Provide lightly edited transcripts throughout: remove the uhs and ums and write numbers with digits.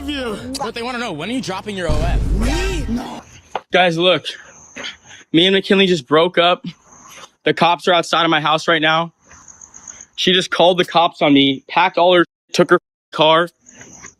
love you. But they want to know, when are you dropping your OF? Me? No. Guys, look. Me and McKinley just broke up. The cops are outside of my house right now. She just called the cops on me, packed all her, took her car,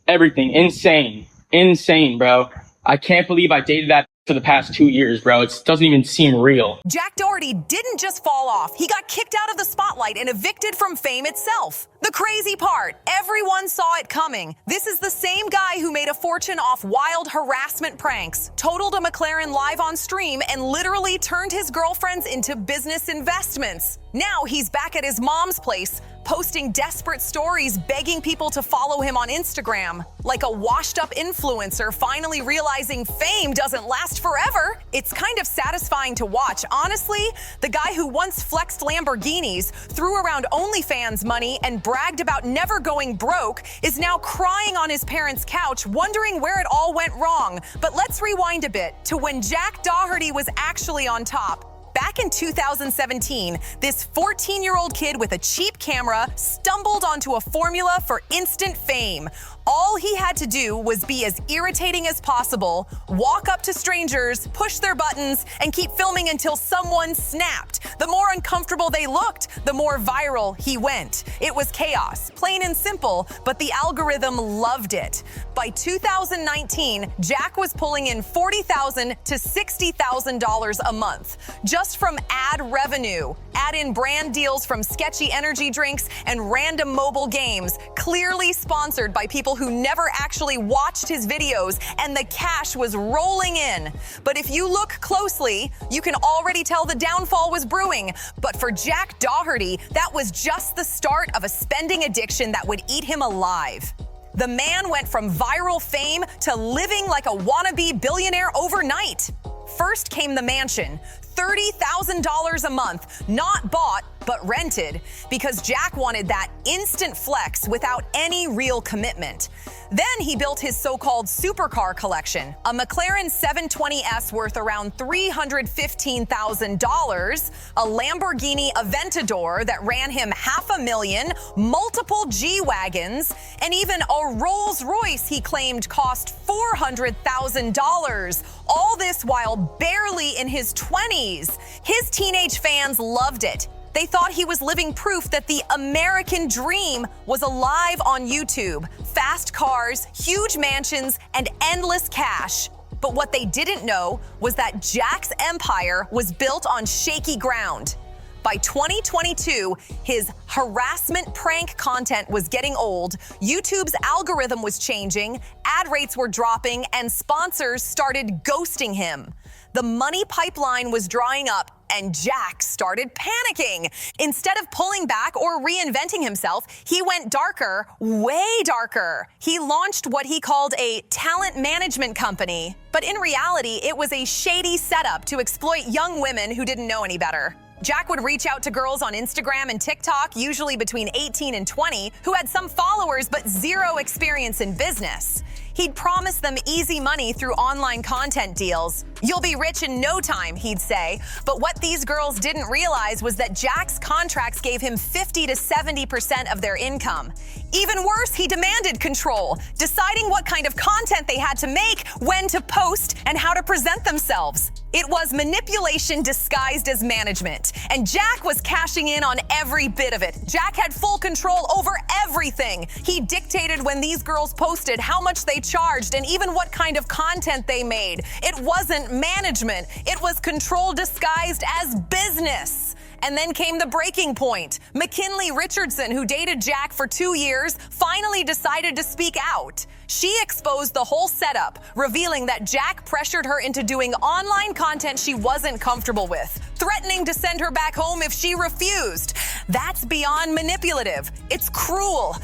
everything. Insane. Insane, bro. I can't believe I dated that for the past 2 years, bro. It doesn't even seem real. Jack Doherty didn't just fall off. He got kicked out of the spotlight and evicted from fame itself. The crazy part, everyone saw it coming. This is the same guy who made a fortune off wild harassment pranks, totaled a McLaren live on stream, and literally turned his girlfriends into business investments. Now he's back at his mom's place, posting desperate stories, begging people to follow him on Instagram. Like a washed-up influencer finally realizing fame doesn't last forever. It's kind of satisfying to watch. Honestly, the guy who once flexed Lamborghinis, threw around OnlyFans money, and bragged about never going broke is now crying on his parents' couch, wondering where it all went wrong. But let's rewind a bit to when Jack Doherty was actually on top. Back in 2017, this 14-year-old kid with a cheap camera stumbled onto a formula for instant fame. All he had to do was be as irritating as possible, walk up to strangers, push their buttons, and keep filming until someone snapped. The more uncomfortable they looked, the more viral he went. It was chaos, plain and simple, but the algorithm loved it. By 2019, Jack was pulling in $40,000 to $60,000 a month, just from ad revenue. Add in brand deals from sketchy energy drinks and random mobile games, clearly sponsored by people who never actually watched his videos, and the cash was rolling in. But if you look closely, you can already tell the downfall was brewing. But for Jack Doherty, that was just the start of a spending addiction that would eat him alive. The man went from viral fame to living like a wannabe billionaire overnight. First came the mansion, $30,000 a month, not bought, but rented, because Jack wanted that instant flex without any real commitment. Then he built his so-called supercar collection, a McLaren 720S worth around $315,000, a Lamborghini Aventador that ran him $500,000, multiple G-Wagons, and even a Rolls Royce he claimed cost $400,000. All this while barely in his 20s. His teenage fans loved it. They thought he was living proof that the American dream was alive on YouTube. Fast cars, huge mansions, and endless cash. But what they didn't know was that Jack's empire was built on shaky ground. By 2022, his harassment prank content was getting old, YouTube's algorithm was changing, ad rates were dropping, and sponsors started ghosting him. The money pipeline was drying up, and Jack started panicking. Instead of pulling back or reinventing himself, he went darker, way darker. He launched what he called a talent management company. But in reality, it was a shady setup to exploit young women who didn't know any better. Jack would reach out to girls on Instagram and TikTok, usually between 18 and 20, who had some followers but zero experience in business. He'd promise them easy money through online content deals. "You'll be rich in no time," he'd say. But what these girls didn't realize was that Jack's contracts gave him 50 to 70% of their income. Even worse, he demanded control, deciding what kind of content they had to make, when to post, and how to present themselves. It was manipulation disguised as management, and Jack was cashing in on every bit of it. Jack had full control over everything. He dictated when these girls posted, how much they charged, and even what kind of content they made. It wasn't management. It was control disguised as business. And then came the breaking point. McKinley Richardson, who dated Jack for 2 years, finally decided to speak out. She exposed the whole setup, revealing that Jack pressured her into doing online content she wasn't comfortable with, threatening to send her back home if she refused. That's beyond manipulative. It's cruel.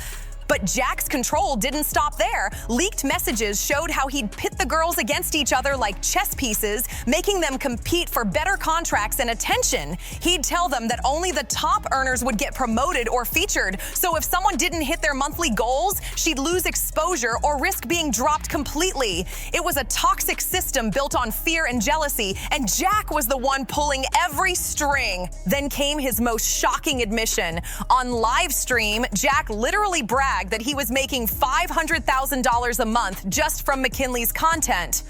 But Jack's control didn't stop there. Leaked messages showed how he'd pit the girls against each other like chess pieces, making them compete for better contracts and attention. He'd tell them that only the top earners would get promoted or featured, so if someone didn't hit their monthly goals, she'd lose exposure or risk being dropped completely. It was a toxic system built on fear and jealousy, and Jack was the one pulling every string. Then came his most shocking admission. On live stream, Jack literally bragged brag that he was making $500,000 a month just from McKinley's content.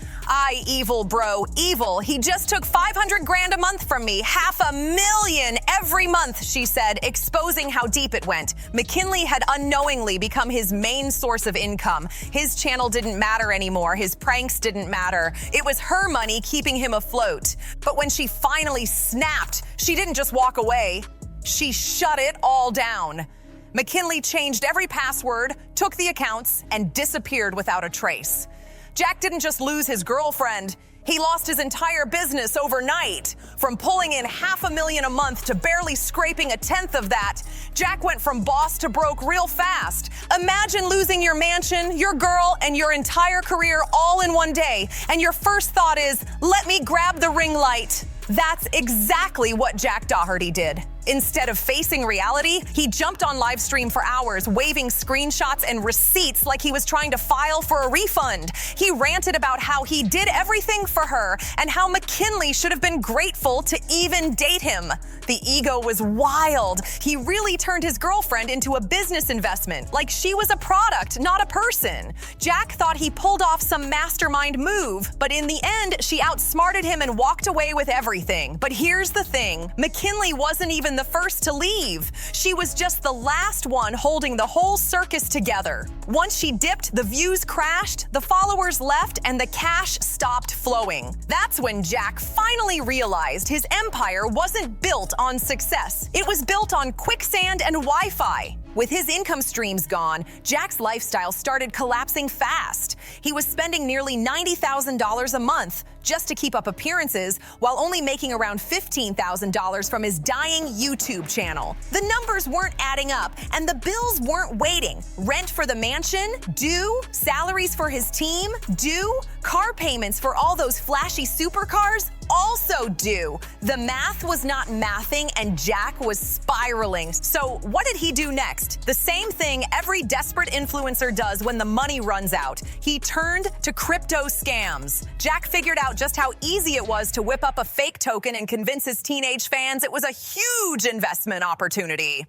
Evil bro, evil. He just took 500 grand a month from me, $500,000 every month, she said, exposing how deep it went. McKinley had unknowingly become his main source of income. His channel didn't matter anymore. His pranks didn't matter. It was her money keeping him afloat. But when she finally snapped, she didn't just walk away. She shut it all down. McKinley changed every password, took the accounts, and disappeared without a trace. Jack didn't just lose his girlfriend, he lost his entire business overnight. From pulling in $500,000 a month to barely scraping a tenth of that, Jack went from boss to broke real fast. Imagine losing your mansion, your girl, and your entire career all in one day, and your first thought is, let me grab the ring light. That's exactly what Jack Doherty did. Instead of facing reality, he jumped on live stream for hours, waving screenshots and receipts like he was trying to file for a refund. He ranted about how he did everything for her and how McKinley should have been grateful to even date him. The ego was wild. He really turned his girlfriend into a business investment, like she was a product, not a person. Jack thought he pulled off some mastermind move, but in the end, she outsmarted him and walked away with everything. But here's the thing, McKinley wasn't even the first to leave. She was just the last one holding the whole circus together. Once she dipped, the views crashed, the followers left, and the cash stopped flowing. That's when Jack finally realized his empire wasn't built on success. It was built on quicksand and Wi-Fi. With his income streams gone, Jack's lifestyle started collapsing fast. He was spending nearly $90,000 a month just to keep up appearances, while only making around $15,000 from his dying YouTube channel. The numbers weren't adding up, and the bills weren't waiting. Rent for the mansion? Due. Salaries for his team? Due. Car payments for all those flashy supercars? Also due. The math was not mathing, and Jack was spiraling. So what did he do next? The same thing every desperate influencer does when the money runs out. He turned to crypto scams. Jack figured out just how easy it was to whip up a fake token and convince his teenage fans it was a huge investment opportunity.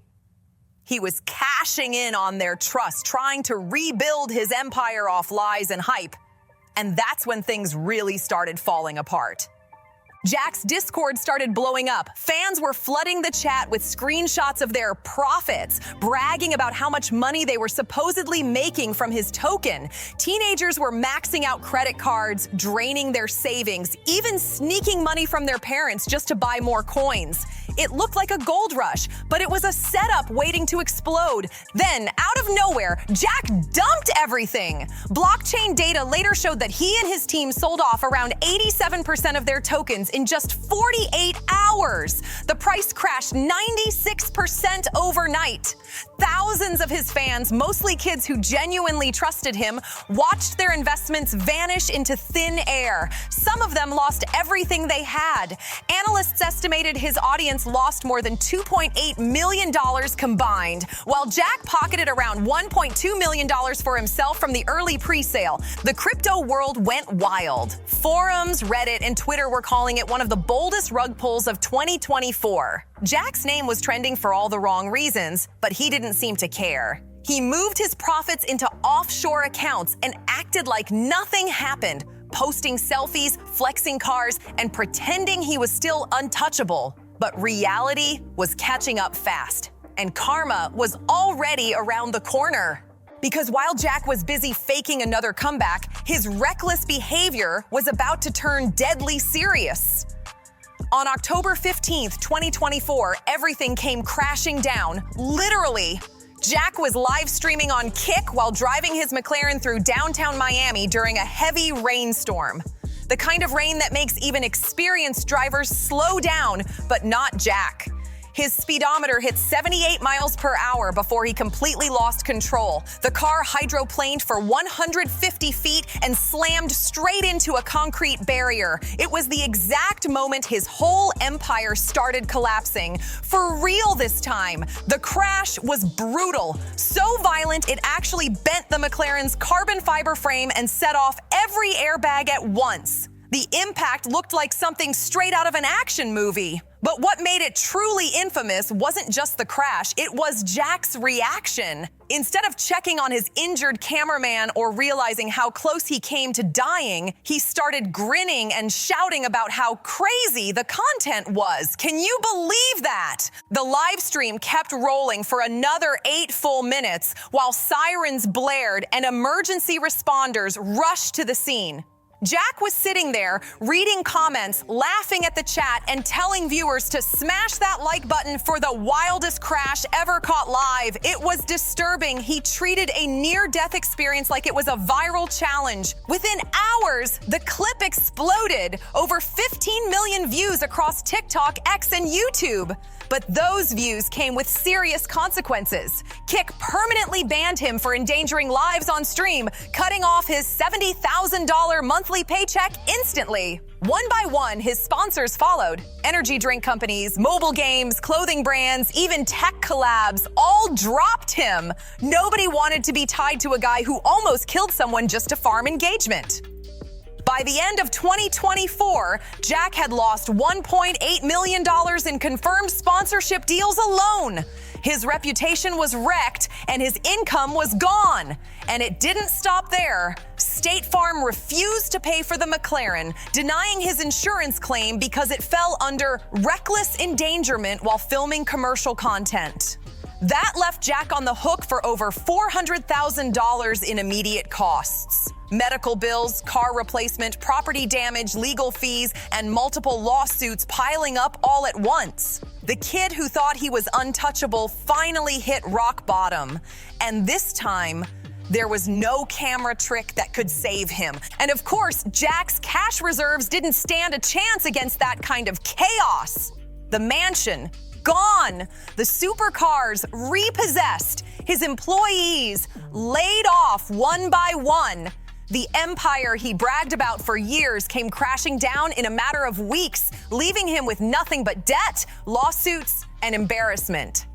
He was cashing in on their trust, trying to rebuild his empire off lies and hype. And that's when things really started falling apart. Jack's Discord started blowing up. Fans were flooding the chat with screenshots of their profits, bragging about how much money they were supposedly making from his token. Teenagers were maxing out credit cards, draining their savings, even sneaking money from their parents just to buy more coins. It looked like a gold rush, but it was a setup waiting to explode. Then, out of nowhere, Jack dumped everything. Blockchain data later showed that he and his team sold off around 87% of their tokens in just 48 hours. The price crashed 96% overnight. Thousands of his fans, mostly kids who genuinely trusted him, watched their investments vanish into thin air. Some of them lost everything they had. Analysts estimated his audience lost more than $2.8 million combined, while Jack pocketed around $1.2 million for himself from the early pre-sale. The crypto world went wild. Forums, Reddit, and Twitter were calling it one of the boldest rug pulls of 2024. Jack's name was trending for all the wrong reasons, but he didn't seem to care. He moved his profits into offshore accounts and acted like nothing happened, posting selfies, flexing cars, and pretending he was still untouchable. But reality was catching up fast, and karma was already around the corner. Because while Jack was busy faking another comeback, his reckless behavior was about to turn deadly serious. On October 15th, 2024, everything came crashing down, literally. Jack was live streaming on Kick while driving his McLaren through downtown Miami during a heavy rainstorm. The kind of rain that makes even experienced drivers slow down, but not Jack. His speedometer hit 78 miles per hour before he completely lost control. The car hydroplaned for 150 feet and slammed straight into a concrete barrier. It was the exact moment his whole empire started collapsing. For real this time. The crash was brutal. So violent, it actually bent the McLaren's carbon fiber frame and set off every airbag at once. The impact looked like something straight out of an action movie. But what made it truly infamous wasn't just the crash, it was Jack's reaction. Instead of checking on his injured cameraman or realizing how close he came to dying, he started grinning and shouting about how crazy the content was. Can you believe that? The live stream kept rolling for another 8 full minutes while sirens blared and emergency responders rushed to the scene. Jack was sitting there, reading comments, laughing at the chat, and telling viewers to smash that like button for the wildest crash ever caught live. It was disturbing. He treated a near-death experience like it was a viral challenge. Within hours, the clip exploded. Over 15 million views across TikTok, X, and YouTube. But those views came with serious consequences. Kick permanently banned him for endangering lives on stream, cutting off his $70,000 monthly paycheck instantly. One by one, his sponsors followed. Energy drink companies, mobile games, clothing brands, even tech collabs all dropped him. Nobody wanted to be tied to a guy who almost killed someone just to farm engagement. By the end of 2024, Jack had lost $1.8 million in confirmed sponsorship deals alone. His reputation was wrecked and his income was gone. And it didn't stop there. State Farm refused to pay for the McLaren, denying his insurance claim because it fell under reckless endangerment while filming commercial content. That left Jack on the hook for over $400,000 in immediate costs. Medical bills, car replacement, property damage, legal fees, and multiple lawsuits piling up all at once. The kid who thought he was untouchable finally hit rock bottom. And this time, there was no camera trick that could save him. And of course, Jack's cash reserves didn't stand a chance against that kind of chaos. The mansion, gone. The supercars repossessed. His employees laid off one by one. The empire he bragged about for years came crashing down in a matter of weeks, leaving him with nothing but debt, lawsuits, and embarrassment.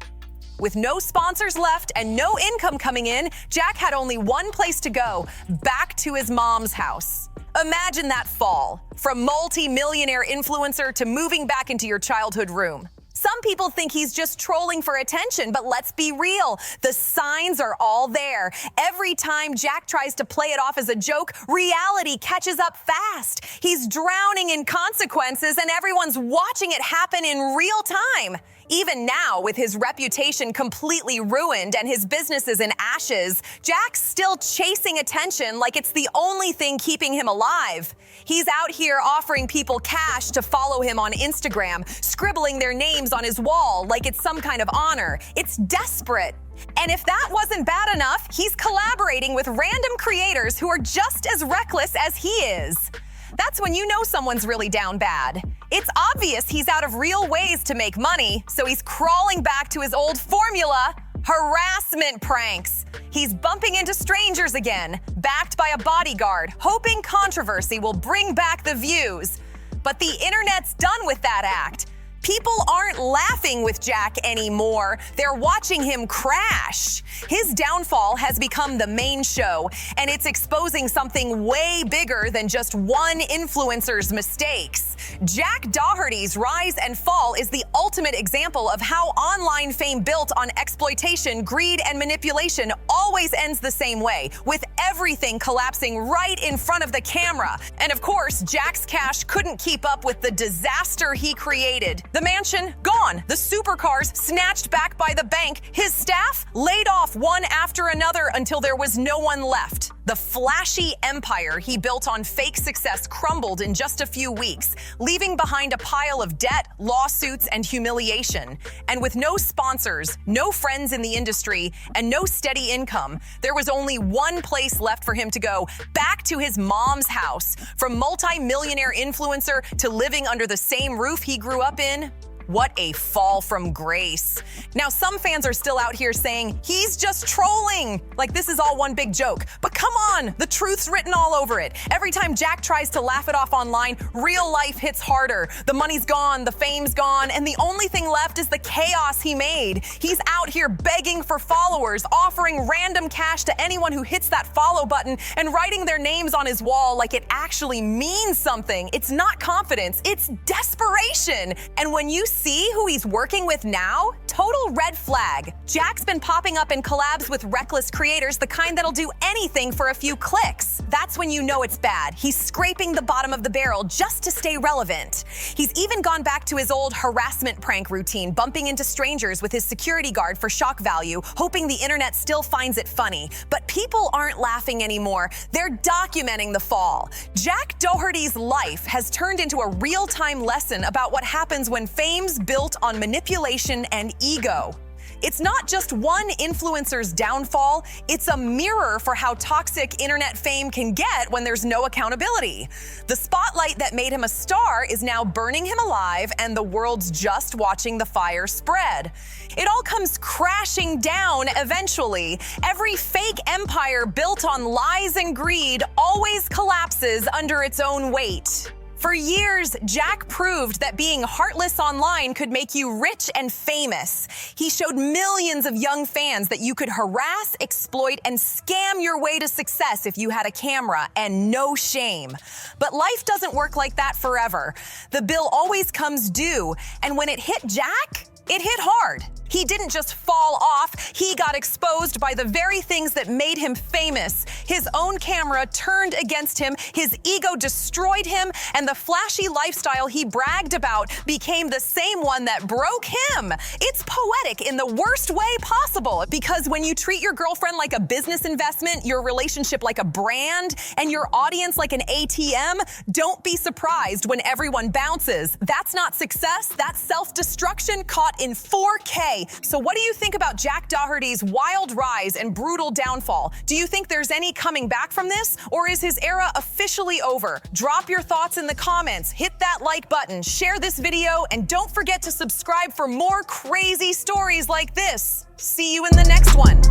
With no sponsors left and no income coming in, Jack had only one place to go, back to his mom's house. Imagine that fall, from multi-millionaire influencer to moving back into your childhood room. Some people think he's just trolling for attention, but let's be real. The signs are all there. Every time Jack tries to play it off as a joke, reality catches up fast. He's drowning in consequences, and everyone's watching it happen in real time. Even now, with his reputation completely ruined and his businesses in ashes, Jack's still chasing attention like it's the only thing keeping him alive. He's out here offering people cash to follow him on Instagram, scribbling their names on his wall like it's some kind of honor. It's desperate. And if that wasn't bad enough, he's collaborating with random creators who are just as reckless as he is. That's when you know someone's really down bad. It's obvious he's out of real ways to make money, so he's crawling back to his old formula, harassment pranks. He's bumping into strangers again, backed by a bodyguard, hoping controversy will bring back the views. But the internet's done with that act. People aren't laughing with Jack anymore. They're watching him crash. His downfall has become the main show, and it's exposing something way bigger than just one influencer's mistakes. Jack Doherty's rise and fall is the ultimate example of how online fame built on exploitation, greed, and manipulation always ends the same way, with everything collapsing right in front of the camera. And of course, Jack's cash couldn't keep up with the disaster he created. The mansion, gone. The supercars, snatched back by the bank. His staff, laid off one after another until there was no one left. The flashy empire he built on fake success crumbled in just a few weeks, leaving behind a pile of debt, lawsuits, and humiliation. And with no sponsors, no friends in the industry, and no steady income, there was only one place left for him to go, back to his mom's house. From multi-millionaire influencer to living under the same roof he grew up in. What a fall from grace. Now, some fans are still out here saying, he's just trolling, like this is all one big joke. But come on, the truth's written all over it. Every time Jack tries to laugh it off online, real life hits harder. The money's gone, the fame's gone, and the only thing left is the chaos he made. He's out here begging for followers, offering random cash to anyone who hits that follow button, and writing their names on his wall like it actually means something. It's not confidence, it's desperation. And when you see who he's working with now? Total red flag. Jack's been popping up in collabs with reckless creators, the kind that'll do anything for a few clicks. That's when you know it's bad. He's scraping the bottom of the barrel just to stay relevant. He's even gone back to his old harassment prank routine, bumping into strangers with his security guard for shock value, hoping the internet still finds it funny. But people aren't laughing anymore. They're documenting the fall. Jack Doherty's life has turned into a real-time lesson about what happens when fame's built on manipulation and ego. It's not just one influencer's downfall, it's a mirror for how toxic internet fame can get when there's no accountability. The spotlight that made him a star is now burning him alive, and the world's just watching the fire spread. It all comes crashing down eventually. Every fake empire built on lies and greed always collapses under its own weight. For years, Jack proved that being heartless online could make you rich and famous. He showed millions of young fans that you could harass, exploit, and scam your way to success if you had a camera, and no shame. But life doesn't work like that forever. The bill always comes due, and when it hit Jack, it hit hard. He didn't just fall off, he got exposed by the very things that made him famous. His own camera turned against him, his ego destroyed him, and the flashy lifestyle he bragged about became the same one that broke him. It's poetic in the worst way possible, because when you treat your girlfriend like a business investment, your relationship like a brand, and your audience like an ATM, don't be surprised when everyone bounces. That's not success, that's self-destruction caught in 4K. So what do you think about Jack Doherty's wild rise and brutal downfall? Do you think there's any coming back from this, or is his era officially over? Drop your thoughts in the comments, hit that like button, share this video, and don't forget to subscribe for more crazy stories like this. See you in the next one.